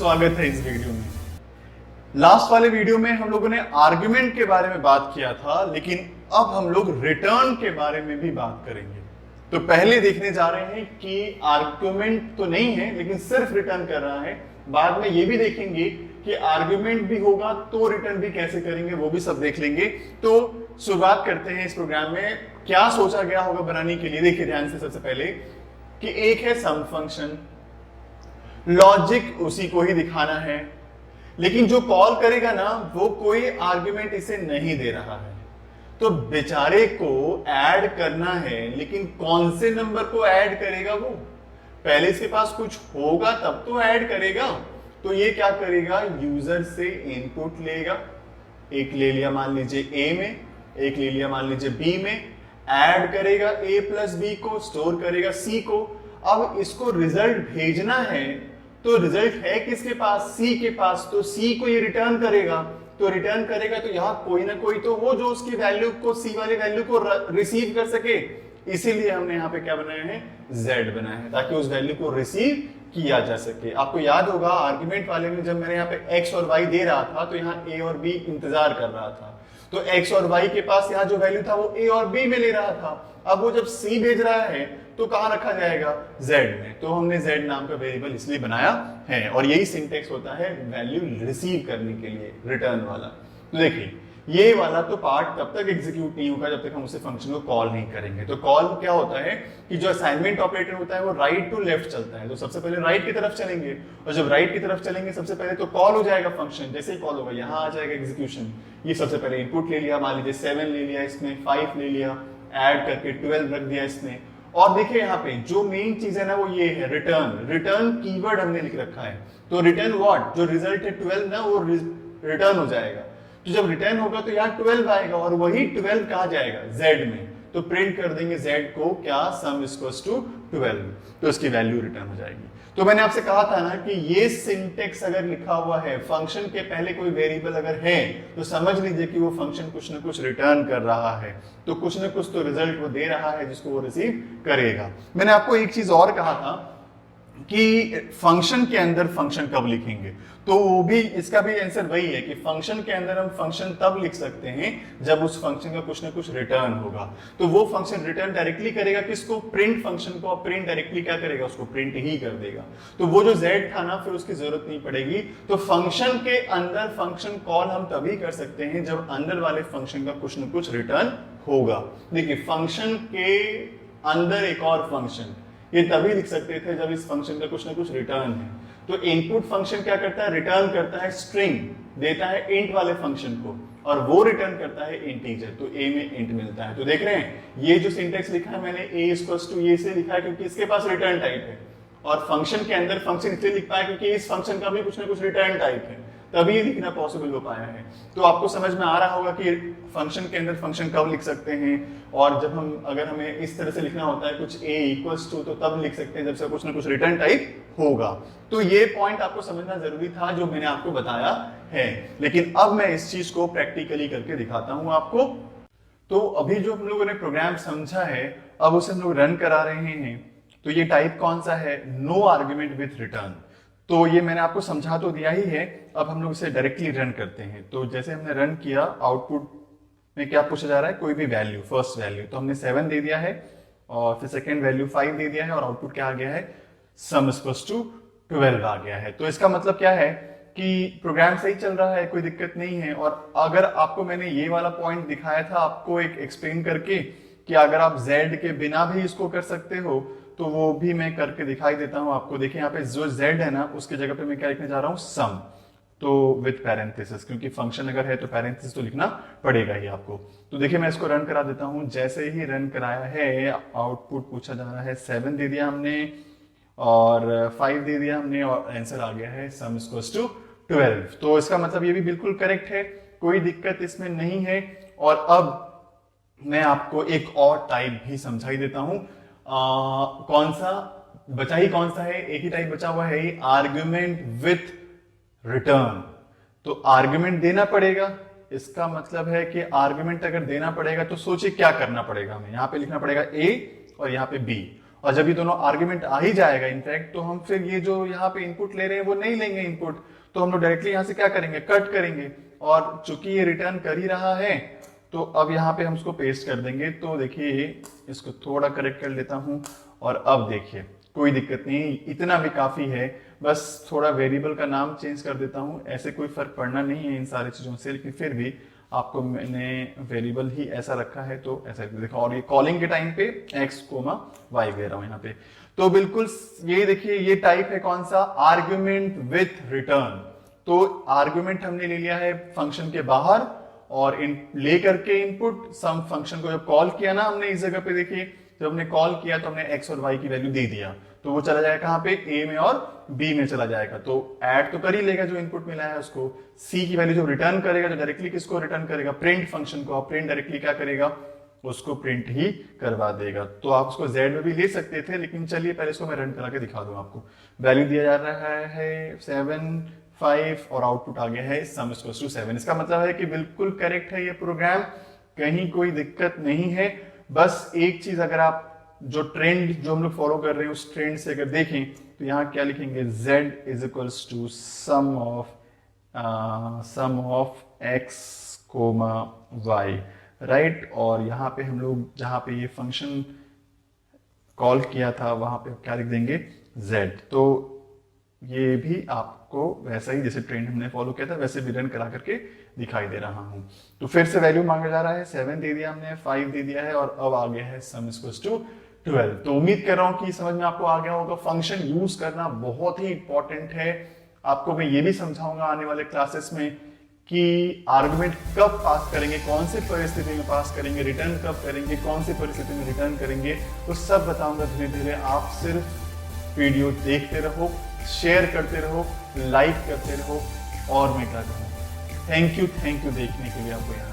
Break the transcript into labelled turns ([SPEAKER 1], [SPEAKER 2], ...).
[SPEAKER 1] स्वागत है इस वीडियो में। लास्ट वाले वीडियो में हम लोगों ने आर्गुमेंट के बारे में बात किया था, लेकिन अब हम लोग रिटर्न के बारे में भी बात करेंगे। तो पहले देखने जा रहे हैं कि आर्गुमेंट तो नहीं है लेकिन सिर्फ रिटर्न कर रहा है। बाद में ये भी देखेंगे कि आर्गुमेंट भी होगा तो रिटर्न भी कैसे करेंगे, वो भी सब देख लेंगे। तो शुरुआत करते हैं इस प्रोग्राम में। क्या सोचा गया होगा बनाने के लिए, देखिए ध्यान से। सबसे पहले कि एक है सम फंक्शन, लॉजिक उसी को ही दिखाना है, लेकिन जो कॉल करेगा ना वो कोई आर्गुमेंट इसे नहीं दे रहा है, तो बेचारे को ऐड करना है। लेकिन कौन से नंबर को ऐड करेगा वो? पहले इसके पास कुछ होगा तब तो ऐड करेगा। तो ये क्या करेगा, यूजर से इनपुट लेगा। एक ले लिया मान लीजिए ए में, एक ले लिया मान लीजिए बी में, ऐड करेगा ए प्लस बी को, स्टोर करेगा सी को। अब इसको रिजल्ट भेजना है तो रिजल्ट है किसके पास? सी के पास। तो सी को ये रिटर्न करेगा। तो रिटर्न करेगा तो यहां कोई ना कोई तो हो जो उसकी वैल्यू को, सी वाली वैल्यू को रिसीव कर सके। इसीलिए हमने यहाँ पे क्या बनाया है, z बनाया है, ताकि उस वैल्यू को रिसीव किया जा सके। आपको याद होगा आर्गुमेंट वाले में जब मैंने यहाँ पे x और y दे रहा था तो यहाँ a और b इंतजार कर रहा था। तो x और y के पास यहाँ जो वैल्यू था वो a और b में ले रहा था। अब वो जब c भेज रहा है तो कहां रखा जाएगा, z में। तो हमने z नाम का वेरिएबल इसलिए बनाया है, और यही सिंटेक्स होता है वैल्यू रिसीव करने के लिए, रिटर्न वाला। तो देखिए ये वाला तो पार्ट तब तक एग्जीक्यूट नहीं होगा जब तक हम उसे फंक्शन को कॉल नहीं करेंगे। तो कॉल क्या होता है कि जो असाइनमेंट ऑपरेटर होता है वो राइट टू लेफ्ट चलता है। तो सबसे पहले राइट की तरफ चलेंगे, और जब राइट की तरफ चलेंगे सबसे पहले तो कॉल हो जाएगा फंक्शन। जैसे ही कॉल होगा यहाँ आ जाएगा एग्जीक्यूशन। ये सबसे पहले इनपुट ले लिया, मान लीजिए 7 ले लिया, इसमें 5 ले लिया, ऐड करके 12 रख दिया इसमें। और देखिए यहाँ पे जो मेन चीज है ना वो ये है रिटर्न। रिटर्न कीवर्ड हमने लिख रखा है। तो रिटर्न व्हाट, जो रिजल्ट है 12 ना वो रिटर्न हो जाएगा। तो जब रिटर्न होगा तो यहाँ 12 आएगा, और वही 12 कहा जाएगा, z में। तो प्रिंट कर देंगे z को क्या, सम इक्वल्स टू 12, तो इसकी वैल्यू रिटर्न हो जाएगी। तो मैंने आपसे कहा था ना कि ये सिंटेक्स अगर लिखा हुआ है, फंक्शन के पहले कोई वेरिएबल अगर है तो समझ लीजिए कि वो फंक्शन कुछ ना कुछ रिटर्न कर रहा है। तो कुछ ना कुछ तो रिजल्ट वो दे रहा है जिसको वो रिसीव करेगा। मैंने आपको एक चीज और कहा था कि फंक्शन के अंदर फंक्शन कब लिखेंगे, तो वो भी, इसका भी आंसर वही है कि फंक्शन के अंदर हम फंक्शन तब लिख सकते हैं जब उस फंक्शन का कुछ ना कुछ रिटर्न होगा। तो वो फंक्शन रिटर्न डायरेक्टली करेगा किसको, प्रिंट फंक्शन को। प्रिंट डायरेक्टली क्या करेगा, उसको प्रिंट ही कर देगा। तो वो जो z था ना, फिर उसकी जरूरत नहीं पड़ेगी। तो फंक्शन के अंदर फंक्शन कॉल हम तभी कर सकते हैं जब अंदर वाले फंक्शन का कुछ ना कुछ रिटर्न होगा। देखिए फंक्शन के अंदर एक और फंक्शन, ये तभी लिख सकते थे जब इस फंक्शन का कुछ ना कुछ रिटर्न है। तो इनपुट फंक्शन क्या करता है, रिटर्न करता है स्ट्रिंग, देता है इंट वाले फंक्शन को, और वो रिटर्न करता है इंटीजर। तो a में इंट मिलता है। तो देख रहे हैं ये जो सिंटेक्स लिखा है मैंने, a इक्वल्स टू ये से लिखा है क्योंकि इसके पास रिटर्न टाइप है, और फंक्शन के अंदर फंक्शन इसलिए लिख पाया क्योंकि इस फंक्शन का भी कुछ ना कुछ रिटर्न टाइप है, तभी लिखना पॉसिबल हो पाया है। तो आपको समझ में आ रहा होगा कि फंक्शन के अंदर फंक्शन कब लिख सकते हैं, और जब हम, अगर हमें इस तरह से लिखना होता है कुछ a इक्वल्स टू, तो तब लिख सकते हैं जब से कुछ ना कुछ रिटर्न टाइप होगा। तो ये पॉइंट आपको समझना जरूरी था जो मैंने आपको बताया है। लेकिन अब मैं इस चीज को प्रैक्टिकली करके दिखाता हूं आपको। तो अभी जो हम लोगों ने प्रोग्राम समझा है, अब उसे हम लोग रन करा रहे हैं। तो ये टाइप कौन सा है, नो आर्ग्यूमेंट विथ रिटर्न। तो ये मैंने आपको समझा तो दिया ही है। अब हम लोग इसे डायरेक्टली रन करते हैं। तो जैसे हमने रन किया, आउटपुट में क्या पूछा जा रहा है, कोई भी वैल्यू, फर्स्ट वैल्यू। तो हमने 7 दे दिया है, और फिर सेकंड वैल्यू 5 दे दिया है, और आउटपुट क्या आ गया है, सम इक्वल्स टू 12 आ गया है। तो इसका मतलब क्या है कि प्रोग्राम सही चल रहा है, कोई दिक्कत नहीं है। और अगर आपको मैंने ये वाला पॉइंट दिखाया था आपको एक एक्सप्लेन करके कि अगर आप z के बिना भी इसको कर सकते हो, तो वो भी मैं करके दिखाई देता हूं आपको। देखिए यहाँ पे जो z है ना, उसकी जगह पे मैं क्या लिखने जा रहा हूँ, सम, तो विथ पैरेंथेसिस, क्योंकि फंक्शन अगर है तो पैरेंथेसिस तो लिखना पड़ेगा ही आपको। तो देखिए मैं इसको रन करा देता हूं। जैसे ही रन कराया है, आउटपुट पूछा जा रहा है, 7 दे दिया हमने और 5 दे दिया हमने, और आंसर आ गया है सम इक्वल्स टू 12। तो इसका मतलब ये भी बिल्कुल करेक्ट है, कोई दिक्कत इसमें नहीं है। और अब मैं आपको एक और टाइप भी समझाई देता हूं। कौन सा बचा ही, कौन सा है, एक ही टाइप बचा हुआ है, आर्ग्यूमेंट विथ रिटर्न। तो आर्ग्यूमेंट देना पड़ेगा, इसका मतलब है कि आर्ग्यूमेंट अगर देना पड़ेगा तो सोचिए क्या करना पड़ेगा हमें। यहां पे लिखना पड़ेगा a और यहाँ पे b, और जब ये दोनों आर्ग्यूमेंट आ ही जाएगा इनफैक्ट, तो हम फिर ये जो यहाँ पे इनपुट ले रहे हैं वो नहीं लेंगे इनपुट, तो हम लोग डायरेक्टली यहाँ से क्या करेंगे, कट करेंगे। और चूंकि ये रिटर्न कर ही रहा है तो अब यहाँ पे हम उसको पेस्ट कर देंगे। तो देखिए इसको थोड़ा करेक्ट कर लेता हूँ, और अब देखिए कोई दिक्कत नहीं, इतना भी काफी है। बस थोड़ा वेरिएबल का नाम चेंज कर देता हूँ, ऐसे कोई फर्क पड़ना नहीं है इन सारी चीजों से, लेकिन फिर भी आपको मैंने वेरिएबल ही ऐसा रखा है तो ऐसा देखा। और ये कॉलिंग के टाइम पे x, y दे रहा हूं यहाँ पे। तो बिल्कुल ये देखिए ये टाइप है कौन सा, आर्ग्यूमेंट विथ रिटर्न। तो आर्ग्यूमेंट हमने ले लिया है फंक्शन के बाहर, और ले करके इनपुट सम फंक्शन को जब कॉल किया ना हमने इस जगह पे, देखिए जब हमने कॉल किया तो हमने x और y की वैल्यू दे दिया, तो वो चला जाएगा कहाँ पे, a में और b में चला जाएगा। तो ऐड तो कर ही लेगा जो इनपुट मिला है उसको। c की वैल्यू जो रिटर्न करेगा, जो डायरेक्टली किसको रिटर्न करेगा, प्रिंट फंक्शन को, प्रिंट डायरेक्टली क्या करेगा, उसको प्रिंट ही करवा देगा। तो आप उसको z में भी ले सकते थे, लेकिन चलिए पहले इसको मैं रन करा के दिखा दूं आपको। वैल्यू दिया जा रहा है 7, 5 और आउटपुट आ गया है सम इक्वल्स टू 7। इसका मतलब है कि बिल्कुल करेक्ट है ये प्रोग्राम, कहीं कोई दिक्कत नहीं है। बस एक चीज, अगर आप जो ट्रेंड जो हम लोग फॉलो कर रहे हैं उस ट्रेंड से अगर देखें तो यहाँ क्या लिखेंगे, z is equals to sum of x, y, right. और यहाँ पे हम लोग जहाँ पे ये फंक्शन कॉल किया था वहां पे क्या लिख देंगे, z। तो ये भी आपको वैसा ही जैसे ट्रेंड हमने फॉलो किया था वैसे भी रन करा करके दिखाई दे रहा हूं। तो फिर से वैल्यू मांगा जा रहा है, 7 दे दिया हमने, 5 दे दिया है, और अब आ गया है सम इक्वल्स टू 12। तो उम्मीद कर रहा हूं कि समझ में आपको आ गया होगा। फंक्शन यूज करना बहुत ही इंपॉर्टेंट है। आपको मैं ये भी समझाऊंगा आने वाले क्लासेस में कि आर्गुमेंट कब पास करेंगे, कौन सी परिस्थिति में पास करेंगे, रिटर्न कब करेंगे, कौन सी परिस्थिति में रिटर्न करेंगे, तो सब बताऊंगा धीरे धीरे। आप सिर्फ वीडियो देखते रहो, शेयर करते रहो, लाइक करते रहो, और मैं क्या कहूँ, थैंक यू देखने के लिए आपको यहाँ